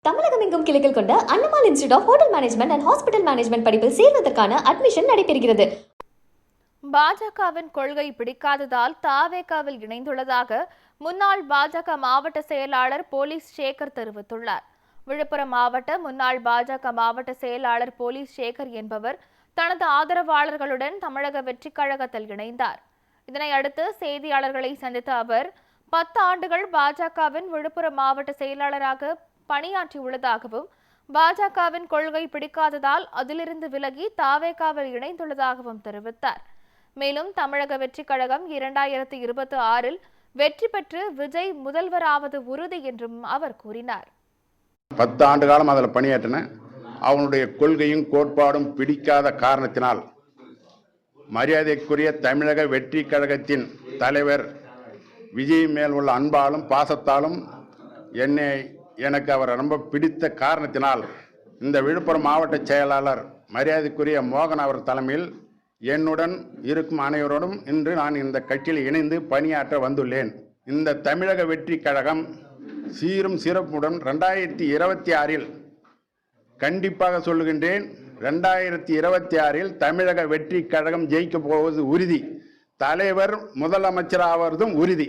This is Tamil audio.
தமிழகம் எங்கும் கிளைகள் கொண்ட Annamalai institute of hotel management and hospital management படிப்பில் சேர்வதற்கான அட்மிஷன் நடைபெறுகிறது. பாஜகவின் கொள்கை பிடிக்காததால் தாவேகாவில் இணைந்துள்ளதாக முன்னாள் பாஜக மாவட்ட செயலாளர் போலீஸ் சேகர் தெரிவித்துள்ளார். விழுப்புரம் மாவட்ட முன்னாள் பாஜக மாவட்ட செயலாளர் போலீஸ் சேகர் என்பவர் தனது ஆதரவாளர்களுடன் தமிழக வெற்றிக் கழகத்தில் இணைந்தார். இதனையடுத்து செய்தியாளர்களை சந்தித்த அவர் 10 ஆண்டுகள் பாஜகவின் விழுப்புரம் மாவட்ட செயலாளராக பணியாற்றியுள்ளதாகவும் பாஜகவின் கொள்கை பிடிக்காததால் அதிலிருந்து விலகி தாவேகாவில் இணைந்துள்ளதாகவும் தெரிவித்தார். மேலும் தமிழக வெற்றிக் கழகம் 2026 வெற்றி பெற்று விஜய் முதல்வராவது உறுதி என்றும் அவர் கூறினார். 10 ஆண்டு காலம் அதில் பணியாற்றினேன். அவனுடைய கொள்கையும் கோட்பாடும் பிடிக்காத காரணத்தினால் மரியாதைக்குரிய தமிழக வெற்றி கழகத்தின் தலைவர் விஜய் மேல் உள்ள அன்பாலும் பாசத்தாலும் எனக்கு அவர் ரொம்ப பிடித்த காரணத்தினால் இந்த விழுப்புரம் மாவட்ட செயலாளர் மரியாதைக்குரிய மோகன் அவர் தலைமையில் என்னுடன் இருக்கும் அனைவரோடும் இன்று நான் இந்த கட்சியில் இணைந்து பணியாற்ற வந்துள்ளேன். இந்த தமிழக வெற்றி கழகம் சீரும் சிறப்புடன் 2026 கண்டிப்பாக சொல்லுகின்றேன், 2026 தமிழக வெற்றி கழகம் ஜெயிக்க போவது உறுதி. தலைவர் முதலமைச்சராவதும் உறுதி.